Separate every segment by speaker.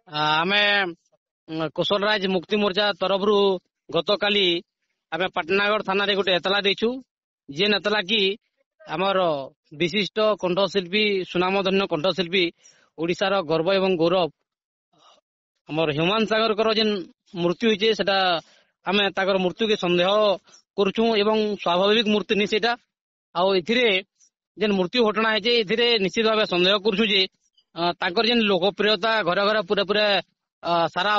Speaker 1: ଆମେ କୋଶଲରାଜ ମୁକ୍ତି ମୋର୍ଚ୍ଚା ତରଫରୁ ଗତକାଲି ଆମେ ପାଟନାଗଡ଼ ଥାନାରେ ଗୋଟେ ଏତଲା ଦେଇଛୁ। ଯେନ୍ ଏତଲା କି ଆମର ବିଶିଷ୍ଟ କଣ୍ଠଶିଳ୍ପୀ ସୁନାମଧନ୍ୟ କଣ୍ଠଶିଳ୍ପୀ ଓଡିଶାର ଗର୍ବ ଏବଂ ଗୌରବ ଆମର ହ୍ୟୁମାନ ସାଗରଙ୍କର ଯେନ୍ ମୃତ୍ୟୁ ହେଇଛି ସେଟା ଆମେ ତାଙ୍କର ମୃତ୍ୟୁକେ ସନ୍ଦେହ କରୁଛୁ ଏବଂ ସ୍ୱାଭାବିକ ମୃତ୍ୟୁ ନି ସେଇଟା। ଆଉ ଏଥିରେ ଯେନ୍ ମୃତ୍ୟୁ ଘଟଣା ହେଇଛି ଏଥିରେ ନିଶ୍ଚିତ ଭାବେ ସନ୍ଦେହ କରୁଛୁ ଯେ ତାଙ୍କର ଯେନ୍ ଲୋକପ୍ରିୟତା ଘରେ ଘରେ ପୁରା ପୁରା ସାରା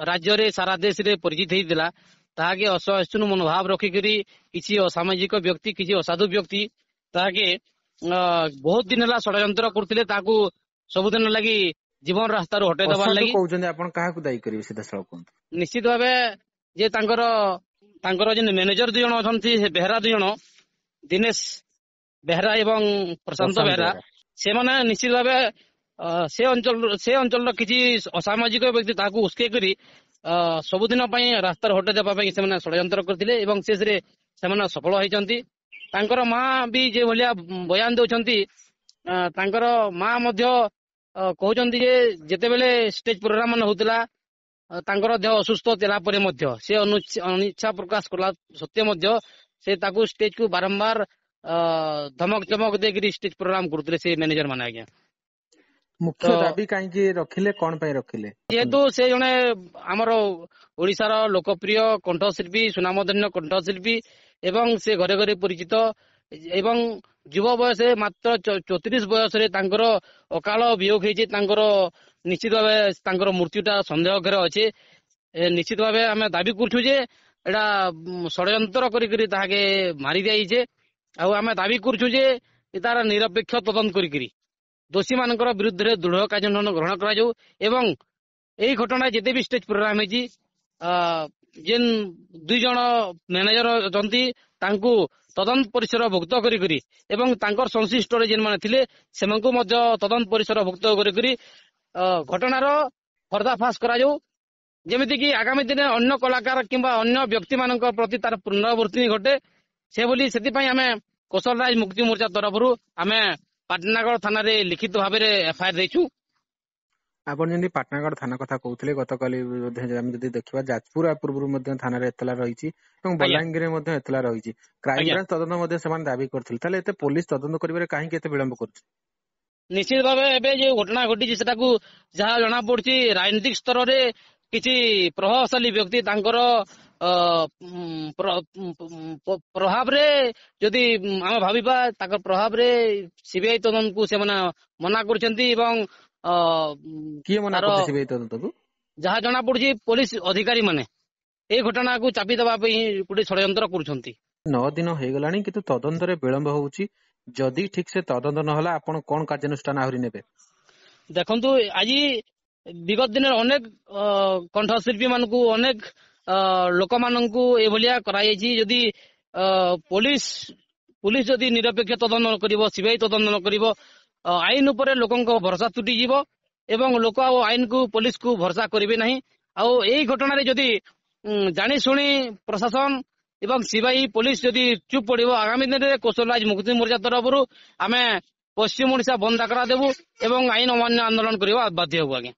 Speaker 1: ରାଜ୍ୟରେ ସାରା ଦେଶରେ ପରିଚିତ ହେଇଥିଲା ତାହାକେ ଅସହିଷ୍ଣୁ ମନୋଭାବ ରଖିକରି କିଛି ଅସାମାଜିକ ବ୍ୟକ୍ତି କିଛି ଅସାଧୁ ବ୍ୟକ୍ତି ତାହାକେ ବହୁତ ଦିନ ହେଲା ଷଡ଼ଯନ୍ତ୍ର କରୁଥିଲେ। ତାହାକୁ ସବୁଦିନ ଲାଗି ଜୀବନ ରାସ୍ତାରୁ ହଟେଇ ଦେବାର ଲାଗି
Speaker 2: କହୁଛନ୍ତି। ଆପଣ କାହାକୁ ଦାୟୀ କରିବେ ସିଧାସଳଖ କୁହନ୍ତୁ?
Speaker 1: ନିଶ୍ଚିତ ଭାବେ ଯେ ତାଙ୍କର ଯେନ୍ ମ୍ୟାନେଜର 2 ଜଣ ଅଛନ୍ତି ବେହେରା 2 ଜଣ ଦିନେଶ ବେହେରା ଏବଂ ପ୍ରଶାନ୍ତ ବେହେରା ସେମାନେ ନିଶ୍ଚିତ ଭାବେ ସେ ଅଞ୍ଚଳର କିଛି ଅସାମାଜିକ ବ୍ୟକ୍ତି ତାହାକୁ ଉସ୍କେଇ କରି ସବୁଦିନ ପାଇଁ ରାସ୍ତାରୁ ହଟେଇ ଦେବା ପାଇଁ ସେମାନେ ଷଡ଼ଯନ୍ତ୍ର କରିଥିଲେ ଏବଂ ଶେଷରେ ସେମାନେ ସଫଳ ହେଇଛନ୍ତି। ତାଙ୍କର ମା ବି ଯେଭଳିଆ ବୟାନ ଦଉଛନ୍ତି ତାଙ୍କର ମା ମଧ୍ୟ କହୁଛନ୍ତି ଯେ ଯେତେବେଳେ ଷ୍ଟେଜ ପ୍ରୋଗ୍ରାମ ମାନେ ହଉଥିଲା ତାଙ୍କର ଦେହ ଅସୁସ୍ଥ ଥିଲା ପରେ ମଧ୍ୟ ସେ ଅନିଚ୍ଛା ପ୍ରକାଶ କଲା ସତ୍ତ୍ୱେ ମଧ୍ୟ ସେ ତାକୁ ଷ୍ଟେଜ କୁ ବାରମ୍ବାର ଧମକ ଚମକ ଦେଇକରି ଷ୍ଟେଜ ପ୍ରୋଗ୍ରାମ କରୁଥିଲେ ସେ ମ୍ୟାନେଜର ମାନେ। ଆଜ୍ଞା,
Speaker 2: ମୁଖ୍ୟ ଦାବି କାହିଁକି ରଖିଲେ, କଣ ପାଇଁ ରଖିଲେ?
Speaker 1: ଯେହେତୁ ସେ ଜଣେ ଆମର ଓଡିଶାର ଲୋକପ୍ରିୟ କଣ୍ଠଶିଳ୍ପୀ ସୁନାମଧନ୍ୟ କଣ୍ଠଶିଳ୍ପୀ ଏବଂ ସେ ଘରେ ଘରେ ପରିଚିତ ଏବଂ ଯୁବ ବୟସରେ ମାତ୍ର 34 ବୟସରେ ତାଙ୍କର ଅକାଳ ବିୟୋଗ ହେଇଛି। ତାଙ୍କର ନିଶ୍ଚିତ ଭାବେ ତାଙ୍କର ମୃତ୍ୟୁଟା ସନ୍ଦେହକର ଅଛି। ନିଶ୍ଚିତ ଭାବେ ଆମେ ଦାବି କରୁଛୁ ଯେ ଏଇଟା ଷଡ଼ଯନ୍ତ୍ର କରିକିରି ତାହାକେ ମାରି ଦିଆଯାଇଛି। ଆଉ ଆମେ ଦାବି କରୁଛୁ ଯେ ତାର ନିରପେକ୍ଷ ତଦନ୍ତ କରିକିରି ଦୋଷୀ ମାନଙ୍କର ବିରୁଦ୍ଧରେ ଦୃଢ କାର୍ଯ୍ୟାନୁଷ୍ଠାନ ଗ୍ରହଣ କରାଯାଉ ଏବଂ ଏହି ଘଟଣା ଯେତେ ବି ଷ୍ଟେଜ ପ୍ରୋଗ୍ରାମ ହେଇଛି ଯେନ୍ 2 ଜଣ ମ୍ୟାନେଜର ଅଛନ୍ତି ତାଙ୍କୁ ତଦନ୍ତ ପରିସର ଭୁକ୍ତ କରିକରି ଏବଂ ତାଙ୍କର ସଂଶ୍ଳିଷ୍ଟରେ ଯେନ୍ମାନେ ଥିଲେ ସେମାନଙ୍କୁ ମଧ୍ୟ ତଦନ୍ତ ପରିସର ଭୁକ୍ତ କରିକରି ଘଟଣାର ପର୍ଦ୍ଦାଫାଶ କରାଯାଉ, ଯେମିତିକି ଆଗାମୀ ଦିନେ ଅନ୍ୟ କଳାକାର କିମ୍ବା ଅନ୍ୟ ବ୍ୟକ୍ତି ମାନଙ୍କ ପ୍ରତି ତାର ପୁନରାବୃତ୍ତି ଘଟେ ସେଭଳି। ସେଥିପାଇଁ ଆମେ କୋଶଲରାଜ ମୁକ୍ତି ମୋର୍ଚ୍ଚା ତରଫରୁ ଆମେ ପାଟନାଗଡ଼ ଥାନାରେ ଲିଖିତ ଭାବରେ ଏଫଆଇଆର ଦେଇଛୁ।
Speaker 2: ଆପଣ ଯେମିତି ପାଟନାଗଡ଼ ଥାନା କଥା କହୁଥିଲେ, ଗତକାଲି ଆମେ ଯଦି ଦେଖିବା ଯାଜପୁର ପୂର୍ବରୁ ମଧ୍ୟ ଥାନାରେ ଏତଲା ରହିଛି ଏବଂ ବଲାଙ୍ଗୀରରେ ମଧ୍ୟ ଏତଲା ରହିଛି। କ୍ରାଇମବ୍ରାଞ୍ଚ ତଦନ୍ତ ମଧ୍ୟ ସେମାନେ ଦାବି କରିଥିଲେ। ତାହେଲେ ଏତେ ପୋଲିସ ତଦନ୍ତ କରିବାରେ କାହିଁକି ଏତେ ବିଳମ୍ବ କରୁଛି?
Speaker 1: ନିଶ୍ଚିତ ଭାବେ ଏବେ ଯୋଉ ଘଟଣା ଘଟିଛି ସେଟାକୁ ଯାହା ଜଣା ପଡୁଛି ରାଜନୈତିକ ସ୍ତରରେ କିଛି ପ୍ରଭାବଶାଳୀ ବ୍ୟକ୍ତି ତାଙ୍କର ପ୍ରଭାବରେ ଯଦି ଆମେ ଭାବିବା ତାଙ୍କ ପ୍ରଭାବରେ ସିବିଆଇ ତଦନ୍ତକୁ ସେମାନେ ମନା କରୁଛନ୍ତି ଏବଂ
Speaker 2: କିଏ ମନା କରୁଛି ସିବିଆଇ ତଦନ୍ତକୁ?
Speaker 1: ଯାହା ଜଣା ପଡୁଛି ପୋଲିସ ଅଧିକାରୀ ମାନେ এই ଘଟଣାକୁ ଚାପି ଦେବା ପାଇଁ ଗୋଟେ ଷଡ଼ଯନ୍ତ୍ର କରୁଛନ୍ତି।
Speaker 2: 9 ଦିନ ହେଇଗଲାଣି କିନ୍ତୁ ତଦନ୍ତରେ ବିଳମ୍ବ ହଉଛି। ଯଦି ଠିକ ସେ ତଦନ୍ତ ନହେଲା ଆପଣ କଣ କାର୍ଯ୍ୟାନୁଷ୍ଠାନ ଆହୁରି ନେବେ? ଦେଖନ୍ତୁ,
Speaker 1: ଆଜି ବିଗତ ଦିନରେ ଅନେକ କଣ୍ଠଶିଳ୍ପୀ ମାନଙ୍କୁ ଅନେକ ଲୋକମାନଙ୍କୁ ଏଭଳିଆ କରାଯାଇଛି। ଯଦି ପୋଲିସ ଯଦି ନିରପେକ୍ଷ ତଦନ୍ତ ନ କରିବ, ସିବିଆଇ ତଦନ୍ତ ନ କରିବ, ଆଇନ ଉପରେ ଲୋକଙ୍କ ଭରସା ତୁଟିଯିବ ଏବଂ ଲୋକ ଆଉ ଆଇନକୁ ପୋଲିସକୁ ଭରସା କରିବେ ନାହିଁ। ଆଉ ଏଇ ଘଟଣାରେ ଯଦି ଜାଣି ଶୁଣି ପ୍ରଶାସନ ଏବଂ ସିବିଆଇ ପୋଲିସ ଯଦି ଚୁପ୍ ପଡିବ, ଆଗାମୀ ଦିନରେ କୋଶଲରାଜ ମୁକ୍ତି ମୋର୍ଚ୍ଚା ତରଫରୁ ଆମେ ପଶ୍ଚିମ ଓଡିଶା ବନ୍ଦ ଡାକରା ଦେବୁ ଏବଂ ଆଇନ ଅମାନ୍ୟ ଆନ୍ଦୋଳନ କରିବା ବାଧ୍ୟ ହେବୁ। ଆଜ୍ଞା।